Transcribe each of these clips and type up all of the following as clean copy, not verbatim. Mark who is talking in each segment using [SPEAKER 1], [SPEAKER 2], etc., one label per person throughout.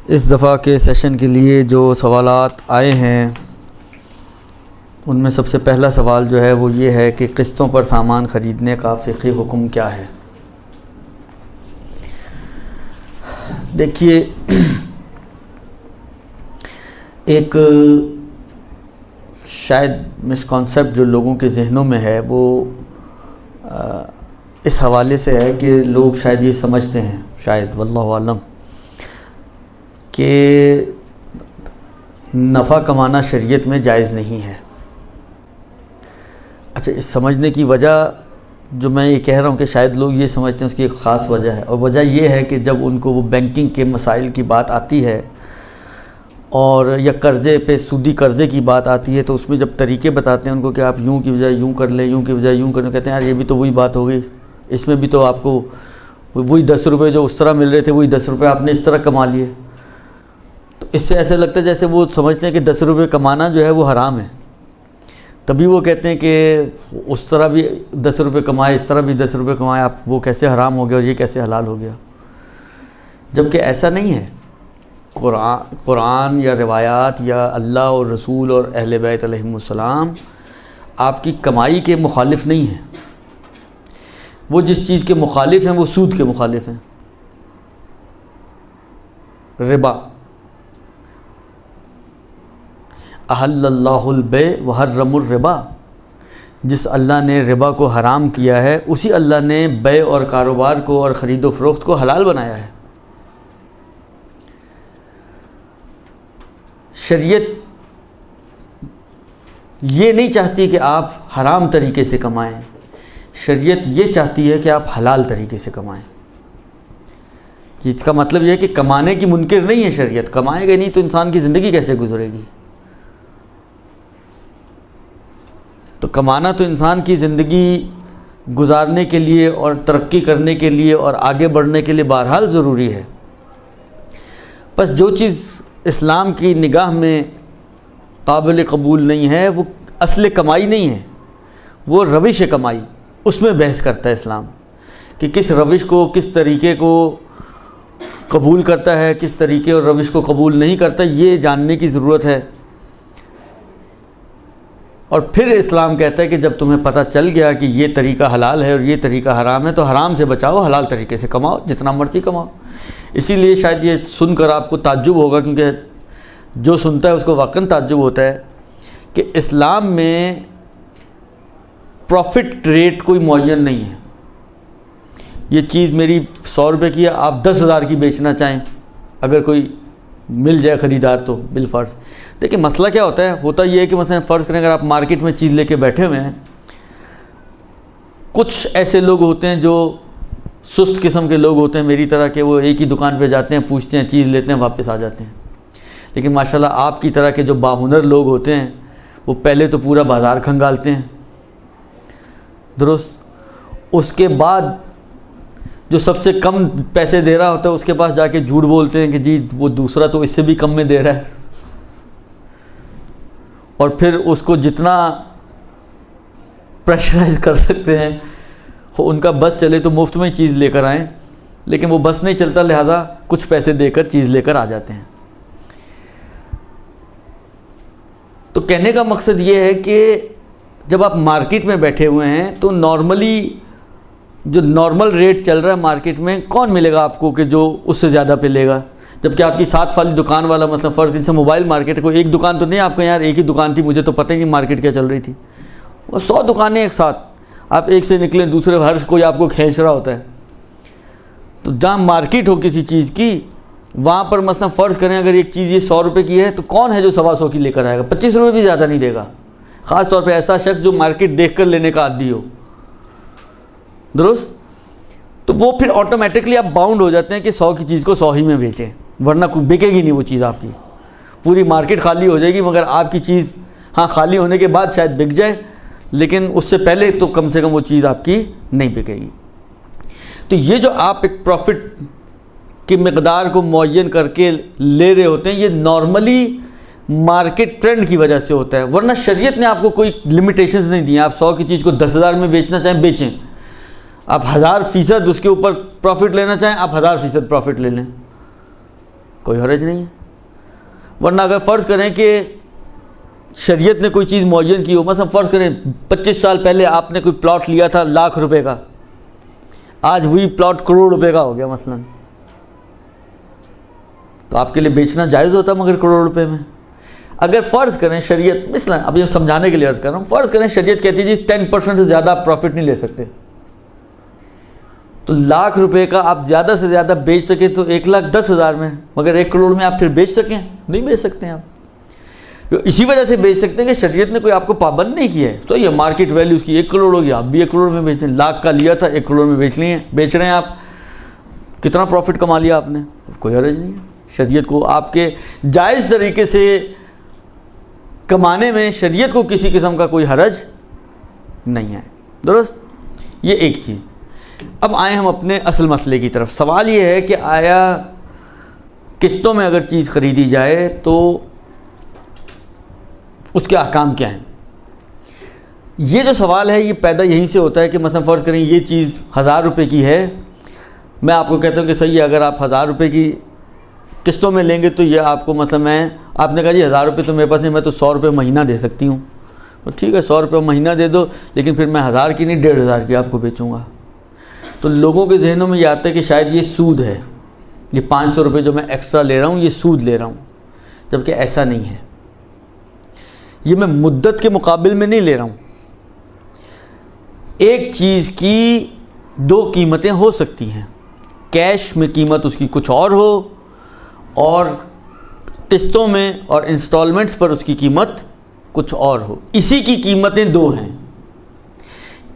[SPEAKER 1] اس دفعہ کے سیشن کے لیے جو سوالات آئے ہیں ان میں سب سے پہلا سوال جو ہے وہ یہ ہے کہ قسطوں پر سامان خریدنے کا فقہی حکم کیا ہے؟ دیکھیے، ایک شاید مسکانسیپٹ جو لوگوں کے ذہنوں میں ہے وہ اس حوالے سے ہے کہ لوگ شاید یہ سمجھتے ہیں، شاید واللہ عالم، کہ نفع کمانا شریعت میں جائز نہیں ہے۔ اچھا، اس سمجھنے کی وجہ جو میں یہ کہہ رہا ہوں کہ شاید لوگ یہ سمجھتے ہیں، اس کی ایک خاص وجہ ہے، اور وجہ یہ ہے کہ جب ان کو وہ بینکنگ کے مسائل کی بات آتی ہے اور یا قرضے پہ سودی قرضے کی بات آتی ہے تو اس میں جب طریقے بتاتے ہیں ان کو کہ آپ یوں کی بجائے یوں کر لیں، یوں کی بجائے یوں کر لیں، کہتے ہیں یار یہ بھی تو وہی بات ہو گئی، اس میں بھی تو آپ کو وہی 10 روپے جو اس طرح مل رہے تھے وہی 10 روپے آپ نے اس طرح کما لیے۔ تو اس سے ایسے لگتا ہے جیسے وہ سمجھتے ہیں کہ 10 روپے کمانا جو ہے وہ حرام ہے، تبھی وہ کہتے ہیں کہ اس طرح بھی 10 روپے کمائے، اس طرح بھی 10 روپے کمائے، آپ وہ کیسے حرام ہو گیا اور یہ کیسے حلال ہو گیا؟ جبکہ ایسا نہیں ہے۔ قرآن یا روایات یا اللہ اور رسول اور اہل بیت علیہم السلام آپ کی کمائی کے مخالف نہیں ہیں، وہ جس چیز کے مخالف ہیں وہ سود کے مخالف ہیں۔ ربا، احل اللہ البیع وحرم الربا، جس اللہ نے ربا کو حرام کیا ہے اسی اللہ نے بیع اور کاروبار کو اور خرید و فروخت کو حلال بنایا ہے۔ شریعت یہ نہیں چاہتی کہ آپ حرام طریقے سے کمائیں، شریعت یہ چاہتی ہے کہ آپ حلال طریقے سے کمائیں۔ اس کا مطلب یہ ہے کہ کمانے کی منکر نہیں ہے شریعت، کمائے گا نہیں تو انسان کی زندگی کیسے گزرے گی؟ تو کمانا تو انسان کی زندگی گزارنے کے لیے اور ترقی کرنے کے لیے اور آگے بڑھنے کے لیے بہرحال ضروری ہے۔ بس جو چیز اسلام کی نگاہ میں قابل قبول نہیں ہے وہ اصل کمائی نہیں ہے، وہ روش کمائی، اس میں بحث کرتا ہے اسلام کہ کس روش کو، کس طریقے کو قبول کرتا ہے، کس طریقے اور روش کو قبول نہیں کرتا، یہ جاننے کی ضرورت ہے۔ اور پھر اسلام کہتا ہے کہ جب تمہیں پتہ چل گیا کہ یہ طریقہ حلال ہے اور یہ طریقہ حرام ہے تو حرام سے بچاؤ، حلال طریقے سے کماؤ، جتنا مرضی کماؤ۔ اسی لیے شاید یہ سن کر آپ کو تعجب ہوگا، کیونکہ جو سنتا ہے اس کو واقعاً تعجب ہوتا ہے کہ اسلام میں پروفٹ ریٹ کوئی معین نہیں ہے۔ یہ چیز میری 100 روپے کی ہے، آپ 10,000 کی بیچنا چاہیں، اگر کوئی مل جائے خریدار تو بالفرض۔ دیکھیں مسئلہ کیا ہوتا ہے، ہوتا یہ ہے کہ مثلا فرض کریں اگر آپ مارکیٹ میں چیز لے کے بیٹھے ہوئے ہیں، کچھ ایسے لوگ ہوتے ہیں جو سست قسم کے لوگ ہوتے ہیں میری طرح، کہ وہ ایک ہی دکان پہ جاتے ہیں، پوچھتے ہیں، چیز لیتے ہیں، واپس آ جاتے ہیں۔ لیکن ماشاءاللہ آپ کی طرح کے جو باہنر لوگ ہوتے ہیں وہ پہلے تو پورا بازار کھنگالتے ہیں، درست، اس کے بعد جو سب سے کم پیسے دے رہا ہوتا ہے اس کے پاس جا کے جھوٹ بولتے ہیں کہ جی وہ دوسرا تو اس سے بھی کم میں دے رہا ہے، اور پھر اس کو جتنا پریشرائز کر سکتے ہیں، ان کا بس چلے تو مفت میں چیز لے کر آئیں، لیکن وہ بس نہیں چلتا لہذا کچھ پیسے دے کر چیز لے کر آ جاتے ہیں۔ تو کہنے کا مقصد یہ ہے کہ جب آپ مارکیٹ میں بیٹھے ہوئے ہیں تو نارملی جو نارمل ریٹ چل رہا ہے مارکیٹ میں، کون ملے گا آپ کو کہ جو اس سے زیادہ پہ لے گا؟ جبکہ آپ کی ساتھ والی دکان والا، مثلا فرض جیسے موبائل مارکیٹ، کوئی ایک دکان تو نہیں آپ کو، یار ایک ہی دکان تھی مجھے تو پتہ ہی نہیں مارکیٹ کیا چل رہی تھی، وہ 100 دکانیں ایک ساتھ، آپ ایک سے نکلیں دوسرے، ہر کوئی آپ کو کھینچ رہا ہوتا ہے۔ تو جہاں مارکیٹ ہو کسی چیز کی، وہاں پر مثلا فرض کریں اگر ایک چیز یہ 100 روپے کی ہے تو کون ہے جو 125 کی لے کر آئے گا؟ 25 روپے بھی زیادہ نہیں دے گا، خاص طور پہ ایسا شخص جو مارکیٹ دیکھ کر لینے کا عادی ہو، درست؟ تو وہ پھر آٹومیٹکلی آپ باؤنڈ ہو جاتے ہیں کہ 100 کی چیز کو 100 ہی میں بیچیں، ورنہ کوئی بکے گی نہیں وہ چیز آپ کی، پوری مارکیٹ خالی ہو جائے گی، مگر آپ کی چیز ہاں خالی ہونے کے بعد شاید بک جائے، لیکن اس سے پہلے تو کم سے کم وہ چیز آپ کی نہیں بکے گی۔ تو یہ جو آپ ایک پروفٹ کی مقدار کو معین کر کے لے رہے ہوتے ہیں، یہ نارملی مارکیٹ ٹرینڈ کی وجہ سے ہوتا ہے، ورنہ شریعت نے آپ کو کوئی لمیٹیشنز نہیں دی ہیں۔ آپ 100 کی چیز کو 10,000 میں بیچنا چاہیں بیچیں، آپ 1000% اس کے اوپر پروفٹ لینا چاہیں آپ 1000% پروفٹ لے لیں، کوئی حرج نہیں ہے. ورنہ اگر فرض کریں کہ شریعت نے کوئی چیز معین کی ہو، مثلا فرض کریں 25 سال پہلے آپ نے کوئی پلاٹ لیا تھا لاکھ روپے کا، آج وہی پلاٹ کروڑ روپے کا ہو گیا مثلا، تو آپ کے لیے بیچنا جائز ہوتا مگر کروڑ روپے میں. اگر فرض کریں شریعت، مثلا اب یہ سمجھانے کے لیے عرض کر رہا ہوں، فرض کریں شریعت کہتی ہے جی 10% سے زیادہ آپ پروفٹ نہیں لے سکتے، تو لاکھ روپے کا آپ زیادہ سے زیادہ بیچ سکیں تو 1,10,000 میں، مگر 1 کروڑ میں آپ پھر بیچ سکیں؟ نہیں بیچ سکتے ہیں آپ. اسی وجہ سے بیچ سکتے ہیں کہ شریعت نے کوئی آپ کو پابند نہیں کیا ہے. تو یہ مارکیٹ ویلیو اس کی 1 کروڑ ہوگی، آپ بھی 1 کروڑ میں بیچیں. لاکھ کا لیا تھا 1 کروڑ میں بیچ رہے ہیں آپ، کتنا پروفٹ کما لیا آپ نے؟ کوئی حرج نہیں ہے. شریعت کو آپ کے جائز طریقے سے کمانے میں شریعت کو کسی قسم کا کوئی حرج نہیں ہے. درست؟ یہ ایک چیز. اب آئیں ہم اپنے اصل مسئلے کی طرف. سوال یہ ہے کہ آیا قسطوں میں اگر چیز خریدی جائے تو اس کے احکام کیا ہیں؟ یہ جو سوال ہے یہ پیدا یہیں سے ہوتا ہے کہ مثلا فرض کریں یہ چیز 1000 روپے کی ہے، میں آپ کو کہتا ہوں کہ صحیح ہے اگر آپ 1000 روپے کی قسطوں میں لیں گے تو یہ آپ کو مثلا آپ نے کہا جی 1000 روپے تو میرے پاس نہیں، میں تو 100 روپے مہینہ دے سکتی ہوں. تو ٹھیک ہے 100 روپے مہینہ دے دو، لیکن پھر میں 1000 کی نہیں 1500 کی آپ کو بیچوں گا. تو لوگوں کے ذہنوں میں یہ آتا ہے کہ شاید یہ سود ہے، یہ 500 روپے جو میں ایکسٹرا لے رہا ہوں یہ سود لے رہا ہوں، جبکہ ایسا نہیں ہے. یہ میں مدت کے مقابل میں نہیں لے رہا ہوں. ایک چیز کی 2 قیمتیں ہو سکتی ہیں، کیش میں قیمت اس کی کچھ اور ہو اور قسطوں میں اور انسٹالمنٹس پر اس کی قیمت کچھ اور ہو. اسی کی قیمتیں 2 ہیں،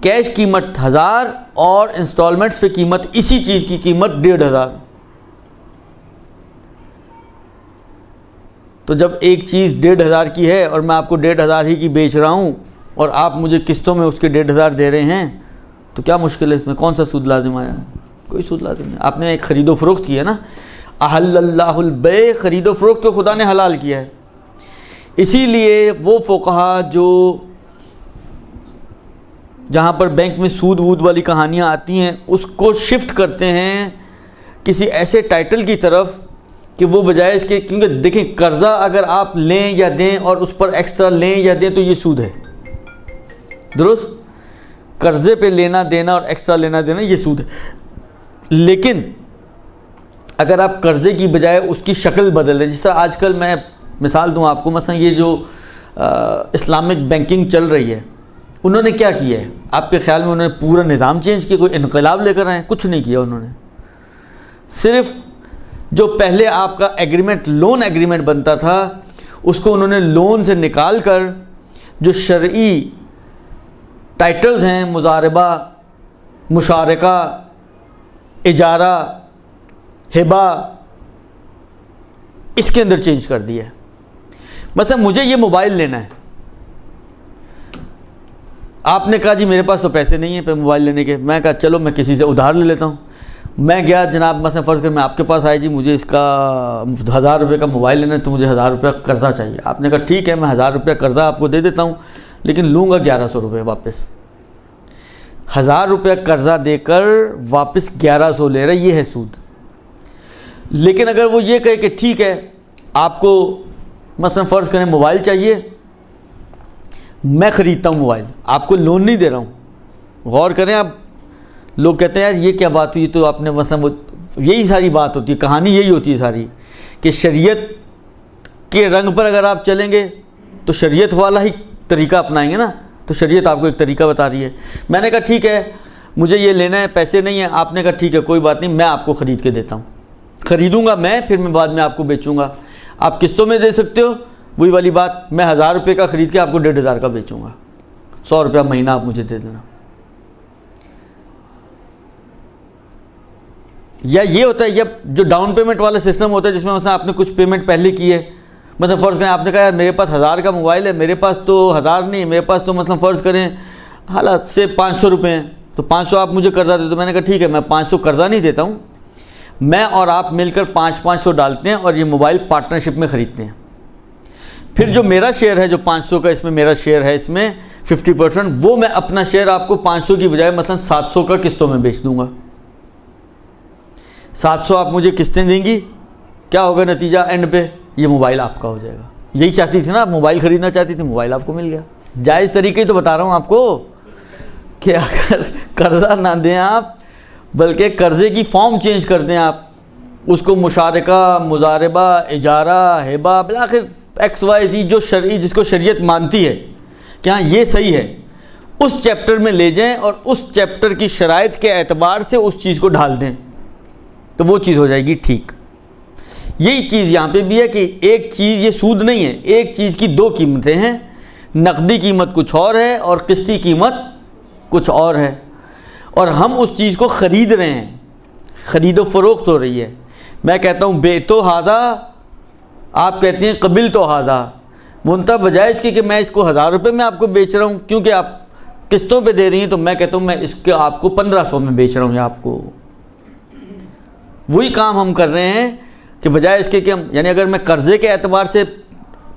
[SPEAKER 1] کیش قیمت 1000 اور انسٹالمنٹس پہ قیمت اسی چیز کی قیمت 1500. تو جب ایک چیز 1500 کی ہے اور میں آپ کو 1500 ہی کی بیچ رہا ہوں اور آپ مجھے قسطوں میں اس کے 1500 دے رہے ہیں تو کیا مشکل ہے اس میں؟ کون سا سود لازم آیا؟ کوئی سود لازم نہیں. آپ نے ایک خرید و فروخت کی ہے نا، احل اللہ البیع، خرید و فروخت کو خدا نے حلال کیا ہے. اسی لیے وہ فقہا جو جہاں پر بینک میں سود وود والی کہانیاں آتی ہیں اس کو شفٹ کرتے ہیں کسی ایسے ٹائٹل کی طرف کہ وہ بجائے اس کے، کیونکہ دیکھیں قرضہ اگر آپ لیں یا دیں اور اس پر ایکسٹرا لیں یا دیں تو یہ سود ہے. درست؟ قرضے پہ لینا دینا اور ایکسٹرا لینا دینا یہ سود ہے. لیکن اگر آپ قرضے کی بجائے اس کی شکل بدل دیں، جس طرح آج کل میں مثال دوں آپ کو، مثلا یہ جو اسلامک بینکنگ چل رہی ہے انہوں نے کیا کیا ہے؟ آپ کے خیال میں انہوں نے پورا نظام چینج کیا، کوئی انقلاب لے کر آئے؟ کچھ نہیں کیا انہوں نے. صرف جو پہلے آپ کا ایگریمنٹ، لون ایگریمنٹ بنتا تھا، اس کو انہوں نے لون سے نکال کر جو شرعی ٹائٹلز ہیں، مضاربہ، مشارکہ، اجارہ، ہبہ، اس کے اندر چینج کر دیا ہے. مثلا مجھے یہ موبائل لینا ہے، آپ نے کہا جی میرے پاس تو پیسے نہیں ہیں پہ موبائل لینے کے. میں کہا چلو میں کسی سے ادھار لے لیتا ہوں. میں گیا جناب، مثلا فرض کر میں آپ کے پاس آئے، جی مجھے اس کا 1000 روپے کا موبائل لینا ہے تو مجھے 1000 روپے قرضہ چاہیے. آپ نے کہا ٹھیک ہے میں 1000 روپے قرضہ آپ کو دے دیتا ہوں، لیکن لوں گا 1100 روپے واپس. 1000 روپے قرضہ دے کر واپس 1100 لے رہا ہے، یہ ہے سود. لیکن اگر وہ یہ کہے کہ ٹھیک ہے آپ کو مثلا فرض کریں موبائل چاہیے، میں خریدتا ہوں موبائل، آپ کو لون نہیں دے رہا ہوں. غور کریں آپ، لوگ کہتے ہیں یار یہ کیا بات ہوئی، تو آپ نے مثلا یہی ساری بات ہوتی ہے، کہانی یہی ہوتی ہے ساری، کہ شریعت کے رنگ پر اگر آپ چلیں گے تو شریعت والا ہی طریقہ اپنائیں گے نا. تو شریعت آپ کو ایک طریقہ بتا رہی ہے. میں نے کہا ٹھیک ہے مجھے یہ لینا ہے، پیسے نہیں ہیں. آپ نے کہا ٹھیک ہے کوئی بات نہیں، میں آپ کو خرید کے دیتا ہوں، خریدوں گا میں، پھر میں بعد میں آپ کو بیچوں گا. آپ قسطوں میں دے سکتے ہو، وہی والی بات، میں 1000 روپے کا خرید کے آپ کو 1500 کا بیچوں گا، 100 روپیہ مہینہ آپ مجھے دے دینا. یا یہ ہوتا ہے، یا جو ڈاؤن پیمنٹ والا سسٹم ہوتا ہے جس میں مثلا آپ نے کچھ پیمنٹ پہلے کی ہے. مثلا فرض کریں آپ نے کہا یار میرے پاس 1000 کا موبائل ہے، میرے پاس تو 1000 نہیں، میرے پاس تو مثلا فرض کریں حالات سے 500 روپے ہیں، تو 500 آپ مجھے قرضہ دے دو. میں نے کہا ٹھیک ہے میں 500 قرضہ نہیں دیتا ہوں، میں اور آپ مل کر 500 ڈالتے ہیں اور یہ موبائل پارٹنرشپ میں خریدتے ہیں. پھر جو میرا شیئر ہے جو 500 کا، اس میں میرا شیئر ہے، اس میں 50%، وہ میں اپنا شیئر آپ کو 500 کی بجائے مثلا 700 کا قسطوں میں بیچ دوں گا. 700 آپ مجھے قسطیں دیں گی کیا ہوگا نتیجہ اینڈ پہ؟ یہ موبائل آپ کا ہو جائے گا. یہی چاہتی تھی نا آپ، موبائل خریدنا چاہتی تھی، موبائل آپ کو مل گیا. جائز طریقے تو بتا رہا ہوں آپ کو کہ اگر قرضہ نہ دیں آپ، بلکہ قرضے کی فارم چینج کر دیں آپ، اس کو مشارکہ، مضاربہ، اجارہ، ہبہ، بالآخر ایکس وائی زی جو شرعی، جس کو شریعت مانتی ہے کہ ہاں یہ صحیح ہے، اس چیپٹر میں لے جائیں اور اس چیپٹر کی شرائط کے اعتبار سے اس چیز کو ڈھال دیں، تو وہ چیز ہو جائے گی ٹھیک. یہی چیز یہاں پہ بھی ہے کہ ایک چیز، یہ سود نہیں ہے، ایک چیز کی دو قیمتیں ہیں، نقدی قیمت کچھ اور ہے اور قسطی قیمت کچھ اور ہے، اور ہم اس چیز کو خرید رہے ہیں، خرید و فروخت ہو رہی ہے. میں کہتا ہوں بے تو ہاذا، آپ کہتے ہیں قبل تو ہاذا، منتہا بجائے اس کہ میں اس کو 1000 روپے میں آپ کو بیچ رہا ہوں کیونکہ آپ قسطوں پہ دے رہی ہیں، تو میں کہتا ہوں میں اس کے آپ کو 1500 میں بیچ رہا ہوں. یا آپ کو وہی کام ہم کر رہے ہیں کہ بجائے اس کے کہ ہم، یعنی اگر میں قرضے کے اعتبار سے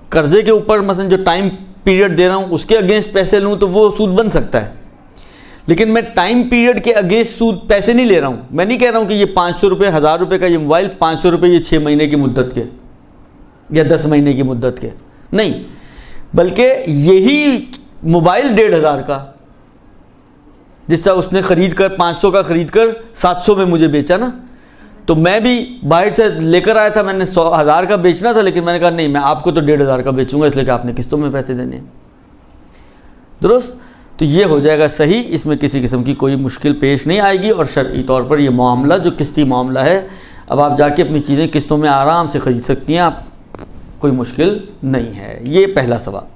[SPEAKER 1] قرضے کے اوپر مثلا جو ٹائم پیریڈ دے رہا ہوں اس کے اگینسٹ پیسے لوں تو وہ سود بن سکتا ہے، لیکن میں ٹائم پیریڈ کے اگینسٹ سود پیسے نہیں لے رہا ہوں. میں نہیں کہہ رہا ہوں کہ یہ 500 روپے 1000 روپے کا یہ موبائل 500 روپے یہ 6 مہینے کی مدت کے یا 10 مہینے کی مدت کے نہیں، بلکہ یہی موبائل 1500 کا جس طرح اس نے خرید کر 500 کا خرید کر 700 میں مجھے بیچا نا، تو میں بھی باہر سے لے کر آیا تھا، میں نے 1000 کا بیچنا تھا، لیکن میں نے کہا نہیں میں آپ کو تو 1500 کا بیچوں گا، اس لیے کہ آپ نے قسطوں میں پیسے دینے ہیں. درست؟ تو یہ ہو جائے گا صحیح، اس میں کسی قسم کی کوئی مشکل پیش نہیں آئے گی، اور شرعی طور پر یہ معاملہ جو قسطی معاملہ ہے، اب آپ جا کے اپنی چیزیں قسطوں میں آرام سے خرید سکتی ہیں، آپ کوئی مشکل نہیں ہے. یہ پہلا سوال.